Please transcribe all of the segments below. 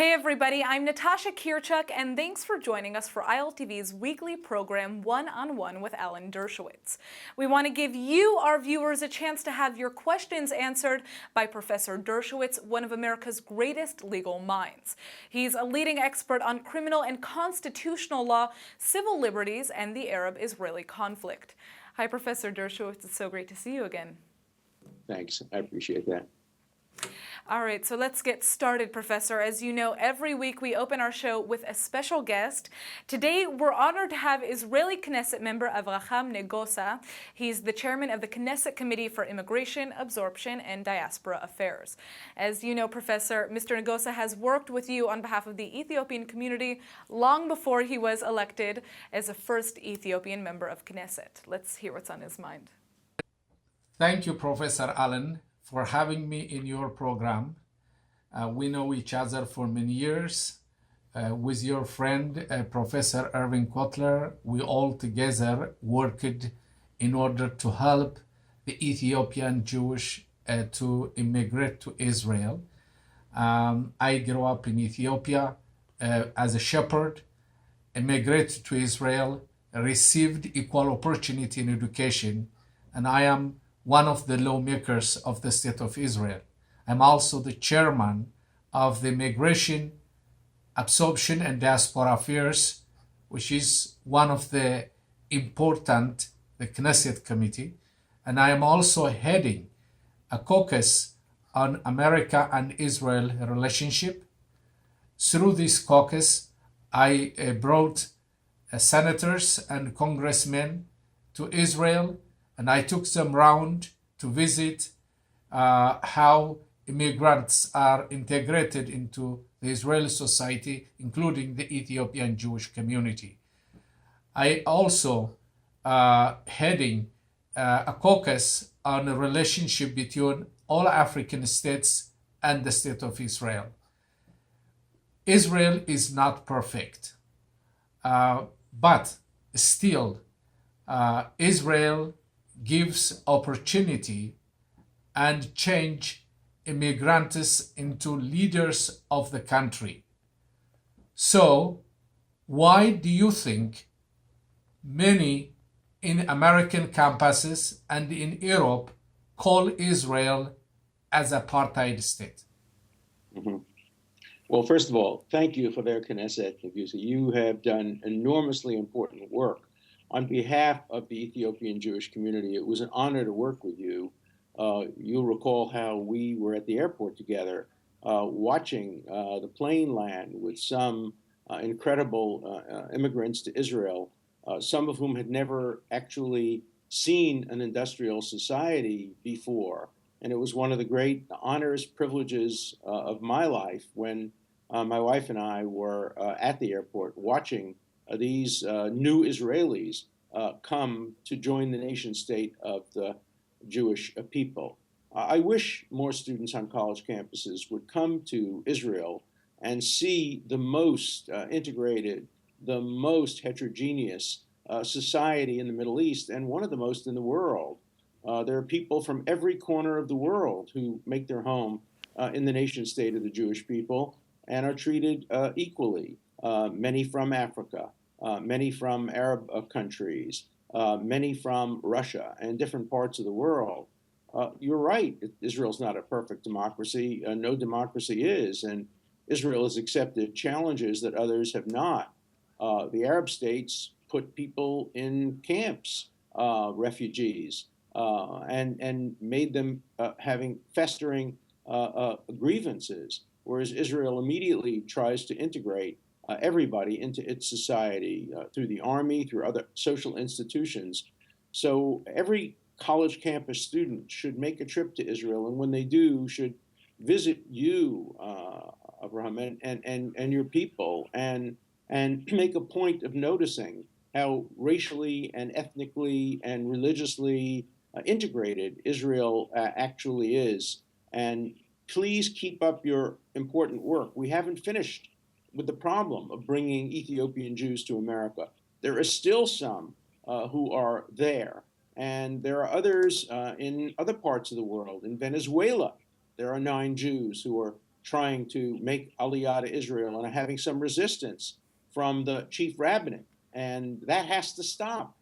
Hey everybody, I'm Natasha Kirchuk, and thanks for joining us for ILTV's weekly program One-on-One with Alan Dershowitz. We want to give you, our viewers, a chance to have your questions answered by Professor Dershowitz, one of America's greatest legal minds. He's a leading expert on criminal and constitutional law, civil liberties, and the Arab-Israeli conflict. Hi, Professor Dershowitz. It's so great to see you again. Thanks. I appreciate that. All right, so let's get started, Professor. As you know, every week we open our show with a special guest. Today, we're honored to have Israeli Knesset member Elohim Ragosa. He's the chairman of the Knesset Committee for Immigration, Absorption, and Diaspora Affairs. As you know, Professor, Mr. Ragosa has worked with you on behalf of the Ethiopian community long before he was elected as the first Ethiopian member of Knesset. Let's hear what's on his mind. Thank you, Professor Alan, for having me in your program. We know each other for many years. With your friend, Professor Irving Kotler, we all together worked in order to help the Ethiopian Jewish to immigrate to Israel. I grew up in Ethiopia as a shepherd, immigrated to Israel, received equal opportunity in education, and I am one of the lawmakers of the State of Israel. I'm also the chairman of the Immigration, Absorption, and Diaspora Affairs, which is one of the important, the Knesset Committee. And I am also heading a caucus on America and Israel relationship. Through this caucus, I brought senators and congressmen to Israel, and I took them around to visit how immigrants are integrated into the Israeli society, including the Ethiopian Jewish community. I also heading a caucus on a relationship between all African states and the State of Israel. Israel is not perfect, but still Israel gives opportunity and change immigrants into leaders of the country. So why do you think many in American campuses and in Europe call Israel as an apartheid state? Mm-hmm. Well, first of all, thank you for their Knesset. You have done enormously important work. On behalf of the Ethiopian Jewish community, it was an honor to work with you. You'll recall how we were at the airport together watching the plane land with some incredible immigrants to Israel, some of whom had never actually seen an industrial society before. And it was one of the great honors, privileges of my life when my wife and I were at the airport watching these new Israelis come to join the nation state of the Jewish people. I wish more students on college campuses would come to Israel and see the most integrated, the most heterogeneous society in the Middle East, and one of the most in the world. There are people from every corner of the world who make their home in the nation state of the Jewish people and are treated equally. Many from Africa, many from Arab countries, many from Russia and different parts of the world. You're right, Israel's not a perfect democracy. No democracy is, and Israel has accepted challenges that others have not. The Arab states put people in camps, refugees, and made them having festering grievances, whereas Israel immediately tries to integrate everybody into its society through the army, through other social institutions. So every college campus student should make a trip to Israel, and when they do, should visit you, Abraham, and your people, and make a point of noticing how racially and ethnically and religiously integrated Israel actually is. And please keep up your important work. We haven't finished with the problem of bringing Ethiopian Jews to America. There are still some who are there, and there are others in other parts of the world. In Venezuela, there are 9 Jews who are trying to make Aliyah to Israel and are having some resistance from the chief rabbinate. And that has to stop.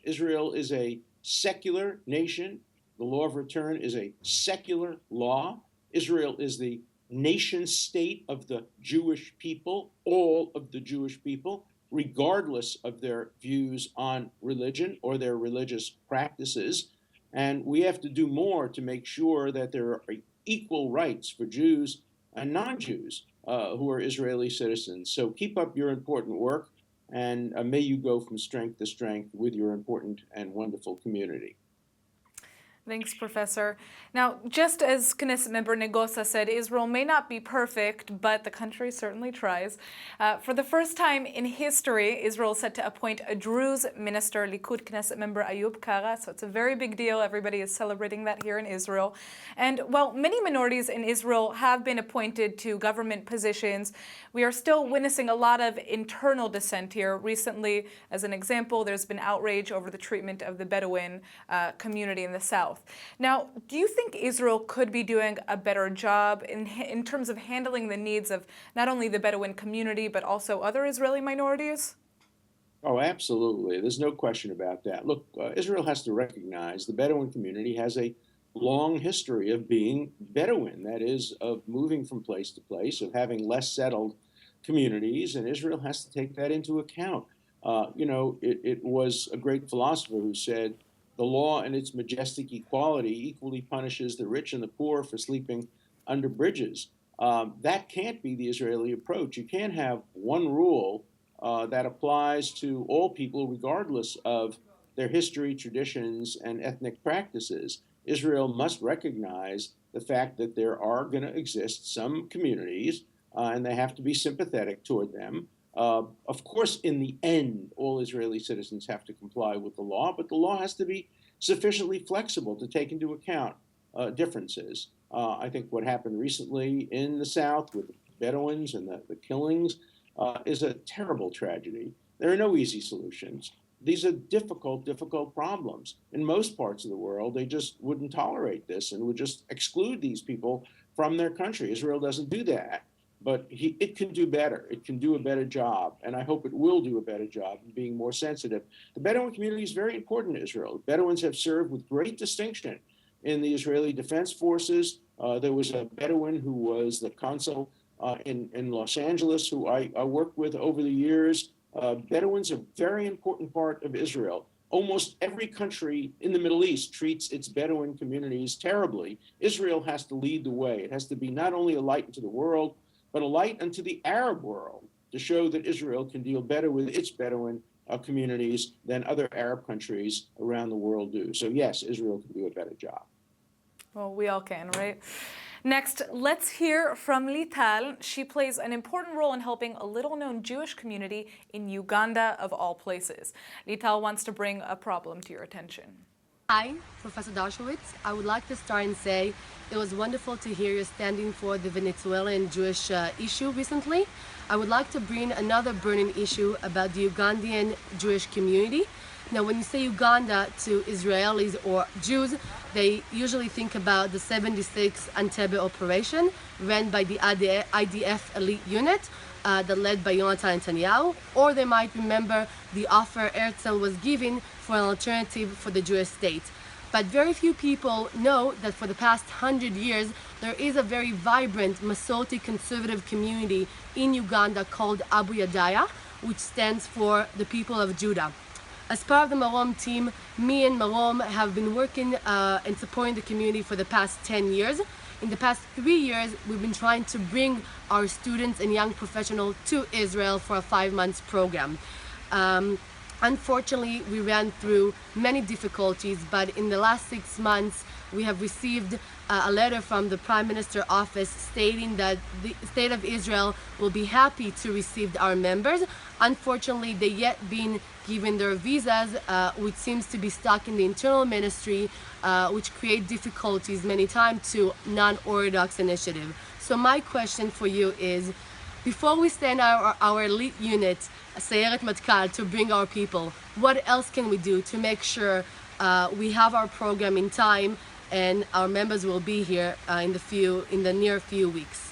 Israel is a secular nation. The law of return is a secular law. Israel is the nation state of the Jewish people, all of the Jewish people, regardless of their views on religion or their religious practices. And we have to do more to make sure that there are equal rights for Jews and non-Jews who are Israeli citizens. So keep up your important work, and may you go from strength to strength with your important and wonderful community. Thanks, Professor. Now, just as Knesset member Ragosa said, Israel may not be perfect, but the country certainly tries. For the first time in history, Israel is set to appoint a Druze Minister, Likud Knesset member Ayub Kara, so it's a very big deal. Everybody is celebrating that here in Israel. And while many minorities in Israel have been appointed to government positions, we are still witnessing a lot of internal dissent here. Recently, as an example, there's been outrage over the treatment of the Bedouin community in the south. Now, do you think Israel could be doing a better job in terms of handling the needs of not only the Bedouin community, but also other Israeli minorities? Oh, absolutely. There's no question about that. Look, Israel has to recognize the Bedouin community has a long history of being Bedouin, that is, of moving from place to place, of having less settled communities, and Israel has to take that into account. It was a great philosopher who said, the law and its majestic equality equally punishes the rich and the poor for sleeping under bridges. That can't be the Israeli approach. You can't have one rule that applies to all people regardless of their history, traditions, and ethnic practices. Israel must recognize the fact that there are going to exist some communities, and they have to be sympathetic toward them. Of course, in the end, all Israeli citizens have to comply with the law, but the law has to be sufficiently flexible to take into account differences. I think what happened recently in the South with the Bedouins and the killings is a terrible tragedy. There are no easy solutions. These are difficult problems. In most parts of the world, they just wouldn't tolerate this and would just exclude these people from their country. Israel doesn't do that. But it can do better. It can do a better job, and I hope it will do a better job in being more sensitive. The Bedouin community is very important to Israel. Bedouins have served with great distinction in the Israeli Defense Forces. There was a Bedouin who was the consul in Los Angeles who I worked with over the years. Bedouins are a very important part of Israel. Almost every country in the Middle East treats its Bedouin communities terribly. Israel has to lead the way. It has to be not only a light into the world, but a light unto the Arab world to show that Israel can deal better with its Bedouin communities than other Arab countries around the world do. So yes, Israel can do a better job. Well, we all can, right? Next, let's hear from Lital. She plays an important role in helping a little-known Jewish community in Uganda, of all places. Lital wants to bring a problem to your attention. Hi, Professor Dershowitz. I would like to start and say it was wonderful to hear you standing for the Venezuelan Jewish issue recently. I would like to bring another burning issue about the Ugandan Jewish community. Now, when you say Uganda to Israelis or Jews, they usually think about the 76 Entebbe operation run by the IDF elite unit that led by Yonatan Netanyahu, or they might remember the offer Herzl was giving for an alternative for the Jewish state. But very few people know that for the past 100 years, there is a very vibrant Masorti conservative community in Uganda called Abu Yadaya, which stands for the people of Judah. As part of the Marom team, me and Marom have been working and supporting the community for the past 10 years. In the past 3 years, we've been trying to bring our students and young professionals to Israel for a 5-month program. Unfortunately, we ran through many difficulties, but in the last 6 months, we have received a letter from the Prime Minister's office stating that the State of Israel will be happy to receive our members. Unfortunately, they yet been given their visas, which seems to be stuck in the internal ministry, which create difficulties many times to non-Orthodox initiative. So my question for you is, before we send our elite unit, Sayeret Matkal, to bring our people, what else can we do to make sure we have our program in time and our members will be here in the near few weeks?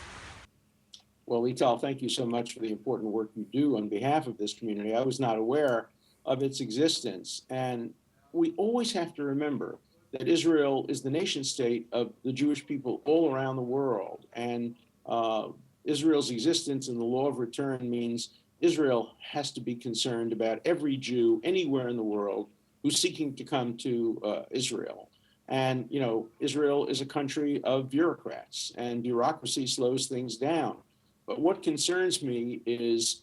Well, Lital, thank you so much for the important work you do on behalf of this community. I was not aware of its existence. And we always have to remember that Israel is the nation state of the Jewish people all around the world. And Israel's existence in the law of return means Israel has to be concerned about every Jew anywhere in the world who's seeking to come to Israel. And, you know, Israel is a country of bureaucrats, and bureaucracy slows things down. But what concerns me is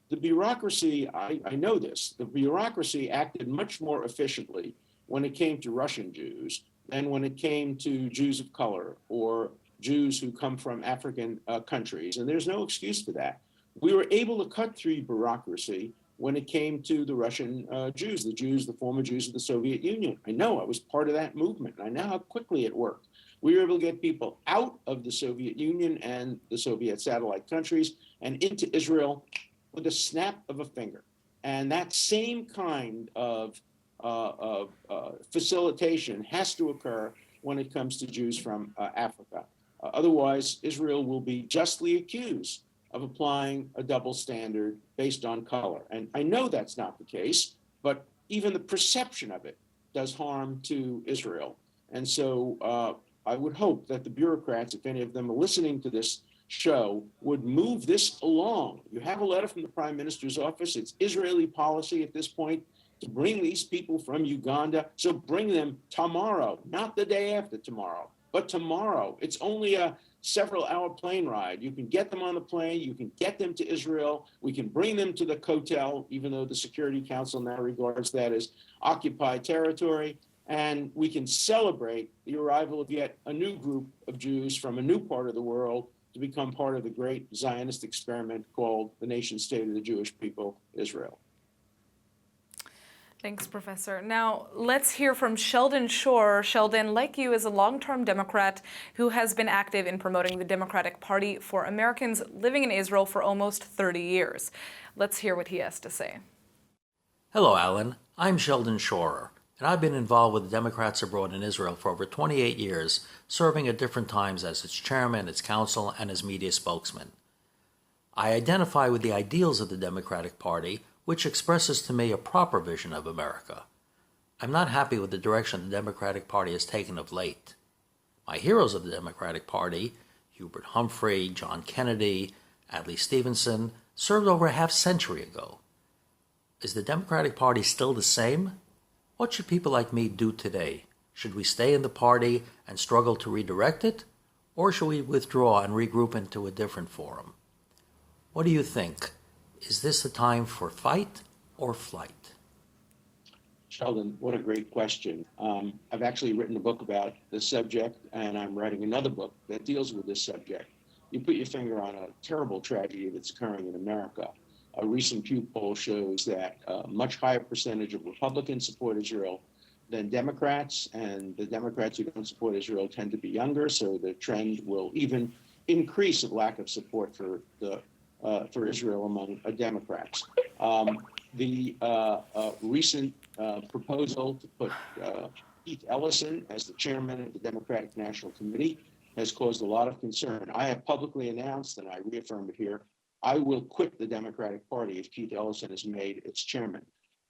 the bureaucracy, I know this, the bureaucracy acted much more efficiently when it came to Russian Jews than when it came to Jews of color or Jews who come from African countries. And there's no excuse for that. We were able to cut through bureaucracy when it came to the Russian Jews, the former Jews of the Soviet Union. I know, I was part of that movement. I know how quickly it worked. We were able to get people out of the Soviet Union and the Soviet satellite countries and into Israel with a snap of a finger. And that same kind of facilitation has to occur when it comes to Jews from Africa. Otherwise, Israel will be justly accused of applying a double standard based on color. And I know that's not the case, but even the perception of it does harm to Israel. And so I would hope that the bureaucrats, if any of them are listening to this show, would move this along. You have a letter from the Prime Minister's office. It's Israeli policy at this point to bring these people from Uganda. So bring them tomorrow, not the day after tomorrow, but tomorrow. It's only a several-hour plane ride. You can get them on the plane. You can get them to Israel. We can bring them to the Kotel, even though the Security Council now regards that as occupied territory. And we can celebrate the arrival of yet a new group of Jews from a new part of the world to become part of the great Zionist experiment called the nation state of the Jewish people, Israel. Thanks, Professor. Now, let's hear from Sheldon Shore. Sheldon, like you, is a long-term Democrat who has been active in promoting the Democratic Party for Americans living in Israel for almost 30 years. Let's hear what he has to say. Hello, Alan. I'm Sheldon Shore, and I've been involved with the Democrats abroad in Israel for over 28 years, serving at different times as its chairman, its counsel, and as media spokesman. I identify with the ideals of the Democratic Party, which expresses to me a proper vision of America. I'm not happy with the direction the Democratic Party has taken of late. My heroes of the Democratic Party, Hubert Humphrey, John Kennedy, Adlai Stevenson, served over a half-century ago. Is the Democratic Party still the same? What should people like me do today? Should we stay in the party and struggle to redirect it? Or should we withdraw and regroup into a different forum? What do you think? Is this a time for fight or flight? Sheldon, what a great question. I've actually written a book about this subject, and I'm writing another book that deals with this subject. You put your finger on a terrible tragedy that's occurring in America. A recent Pew poll shows that a much higher percentage of Republicans support Israel than Democrats, and the Democrats who don't support Israel tend to be younger, so the trend will even increase of lack of support for Israel among Democrats. The recent proposal to put Keith Ellison as the chairman of the Democratic National Committee has caused a lot of concern. I have publicly announced, and I reaffirm it here, I will quit the Democratic Party if Keith Ellison is made its chairman.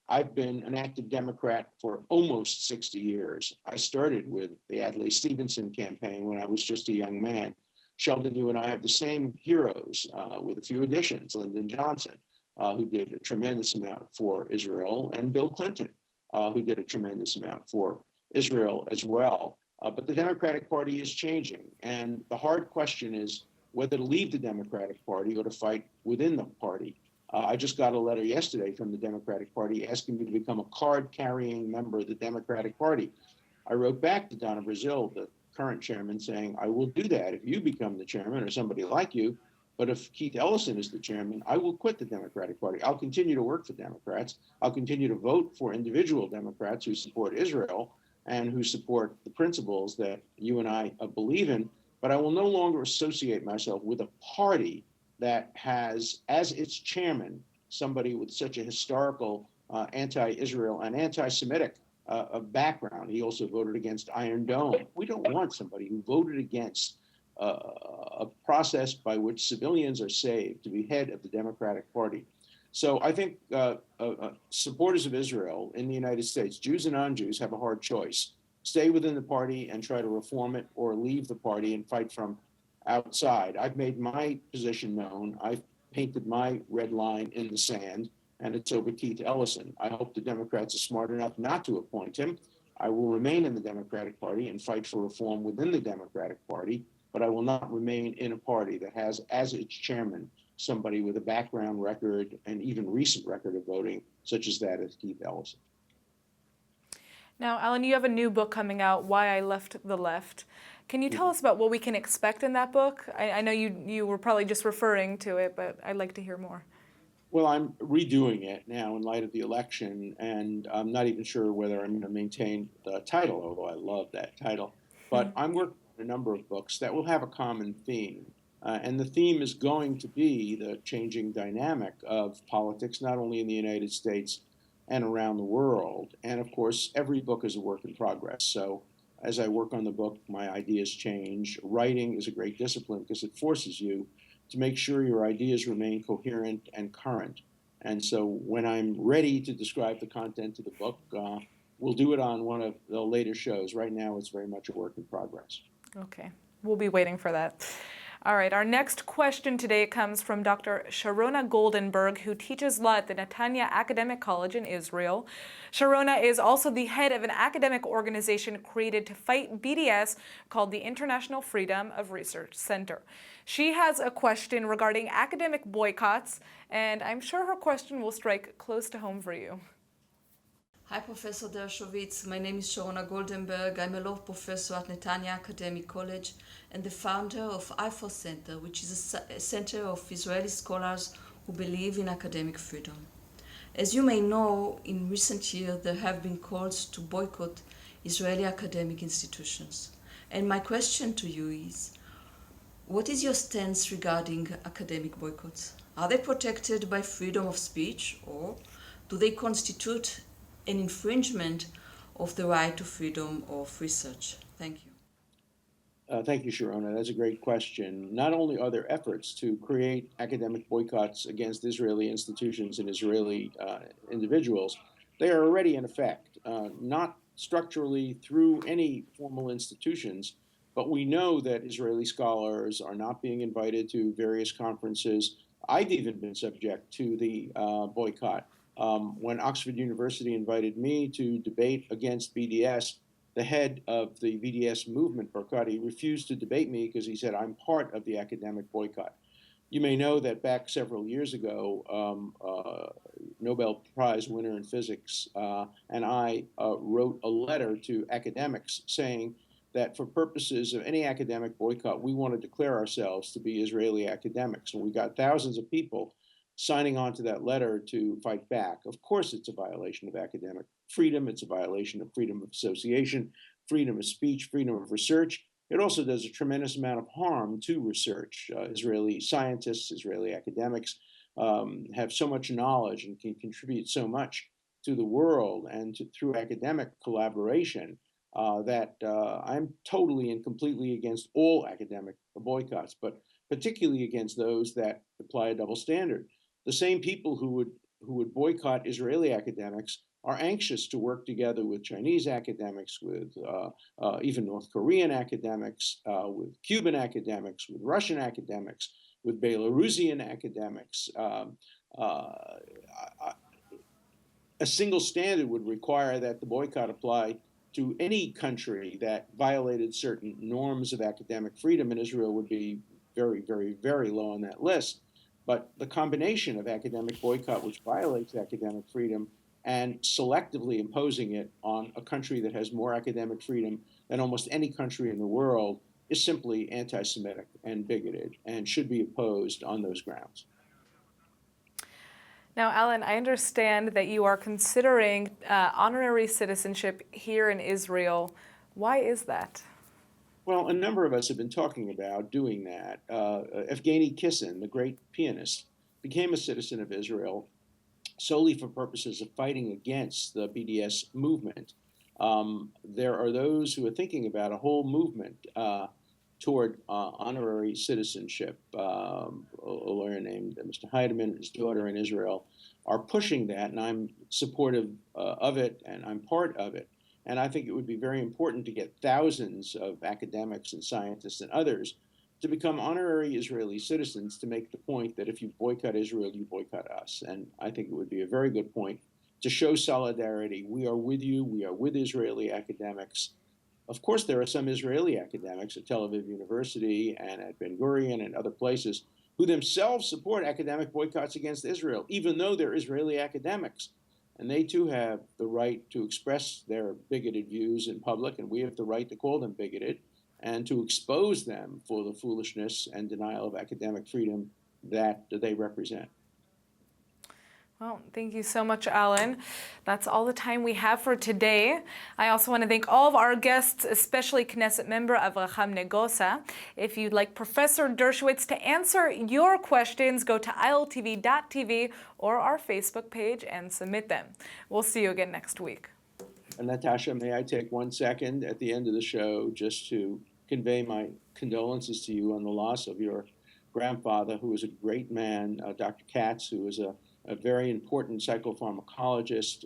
I've been an active Democrat for almost 60 years. I started with the Adlai Stevenson campaign when I was just a young man. Sheldon, you and I have the same heroes with a few additions. Lyndon Johnson, who did a tremendous amount for Israel, and Bill Clinton, who did a tremendous amount for Israel as well. But the Democratic Party is changing. And the hard question is whether to leave the Democratic Party or to fight within the party. I just got a letter yesterday from the Democratic Party asking me to become a card-carrying member of the Democratic Party. I wrote back to Donna Brazil, the current chairman, saying, I will do that if you become the chairman or somebody like you. But if Keith Ellison is the chairman, I will quit the Democratic Party. I'll continue to work for Democrats. I'll continue to vote for individual Democrats who support Israel and who support the principles that you and I believe in. But I will no longer associate myself with a party that has as its chairman somebody with such a historical anti-Israel and anti-Semitic background. He also voted against Iron Dome. We don't want somebody who voted against a process by which civilians are saved to be head of the Democratic Party. So I think supporters of Israel in the United States, Jews and non-Jews, have a hard choice. Stay within the party and try to reform it, or leave the party and fight from outside. I've made my position known. I've painted my red line in the sand, and it's over Keith Ellison. I hope the Democrats are smart enough not to appoint him. I will remain in the Democratic Party and fight for reform within the Democratic Party, but I will not remain in a party that has as its chairman somebody with a background record and even recent record of voting, such as that of Keith Ellison. Now, Alan, you have a new book coming out, Why I Left the Left. Can you tell us about what we can expect in that book? I know you were probably just referring to it, but I'd like to hear more. Well, I'm redoing it now in light of the election, and I'm not even sure whether I'm going to maintain the title, although I love that title. But I'm working on a number of books that will have a common theme. And the theme is going to be the changing dynamic of politics, not only in the United States and around the world. And of course, every book is a work in progress. So as I work on the book, my ideas change. Writing is a great discipline because it forces you to make sure your ideas remain coherent and current. And so when I'm ready to describe the content of the book, we'll do it on one of the later shows. Right now, it's very much a work in progress. Okay, we'll be waiting for that. All right, our next question today comes from Dr. Sharona Goldenberg, who teaches law at the Netanya Academic College in Israel. Sharona is also the head of an academic organization created to fight BDS called the International Freedom of Research Center. She has a question regarding academic boycotts, and I'm sure her question will strike close to home for you. Hi, Professor Dershowitz. My name is Sharona Goldenberg. I'm a law professor at Netanya Academic College and the founder of IFOR Center, which is a center of Israeli scholars who believe in academic freedom. As you may know, in recent years there have been calls to boycott Israeli academic institutions. And my question to you is, what is your stance regarding academic boycotts? Are they protected by freedom of speech, or do they constitute an infringement of the right to freedom of research? Thank you. Thank you, Sharona. That's a great question. Not only are there efforts to create academic boycotts against Israeli institutions and Israeli individuals, they are already in effect, not structurally through any formal institutions, but we know that Israeli scholars are not being invited to various conferences. I've even been subject to the boycott. When Oxford University invited me to debate against BDS, the head of the BDS movement, Barkati, refused to debate me because he said, I'm part of the academic boycott. You may know that back several years ago, Nobel Prize winner in physics and I wrote a letter to academics saying that for purposes of any academic boycott, we want to declare ourselves to be Israeli academics. And we got thousands of people signing on to that letter to fight back. Of course, it's a violation of academic freedom. It's a violation of freedom of association, freedom of speech, freedom of research. It also does a tremendous amount of harm to research. Israeli scientists, Israeli academics have so much knowledge and can contribute so much to the world and through academic collaboration that I'm totally and completely against all academic boycotts, but particularly against those that apply a double standard. The same people who would boycott Israeli academics are anxious to work together with Chinese academics, with even North Korean academics, with Cuban academics, with Russian academics, with Belarusian academics. A single standard would require that the boycott apply to any country that violated certain norms of academic freedom, and Israel would be very, very, very low on that list. But the combination of academic boycott, which violates academic freedom, and selectively imposing it on a country that has more academic freedom than almost any country in the world, is simply anti-Semitic and bigoted and should be opposed on those grounds. Now, Alan, I understand that you are considering honorary citizenship here in Israel. Why is that? Well, a number of us have been talking about doing that. Evgeny Kissin, the great pianist, became a citizen of Israel solely for purposes of fighting against the BDS movement. There are those who are thinking about a whole movement toward honorary citizenship. A lawyer named Mr. Heidemann and his daughter in Israel are pushing that, and I'm supportive of it, and I'm part of it. And I think it would be very important to get thousands of academics and scientists and others to become honorary Israeli citizens to make the point that if you boycott Israel, you boycott us. And I think it would be a very good point to show solidarity. We are with you. We are with Israeli academics. Of course, there are some Israeli academics at Tel Aviv University and at Ben Gurion and other places who themselves support academic boycotts against Israel, even though they're Israeli academics. And they too have the right to express their bigoted views in public, and we have the right to call them bigoted and to expose them for the foolishness and denial of academic freedom that they represent. Well, thank you so much, Alan. That's all the time we have for today. I also want to thank all of our guests, especially Knesset member Avraham Negosa. If you'd like Professor Dershowitz to answer your questions, go to iltv.tv or our Facebook page and submit them. We'll see you again next week. And Natasha, may I take 1 second at the end of the show just to convey my condolences to you on the loss of your grandfather, who was a great man, Dr. Katz, who was a very important psychopharmacologist.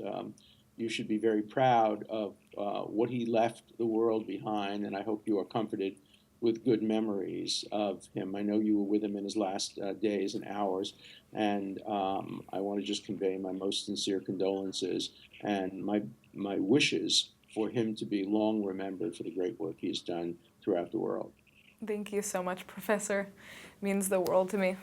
You should be very proud of what he left the world behind, and I hope you are comforted with good memories of him. I know you were with him in his last days and hours, and I want to just convey my most sincere condolences and my wishes for him to be long remembered for the great work he has done throughout the world. Thank you so much, Professor. It means the world to me.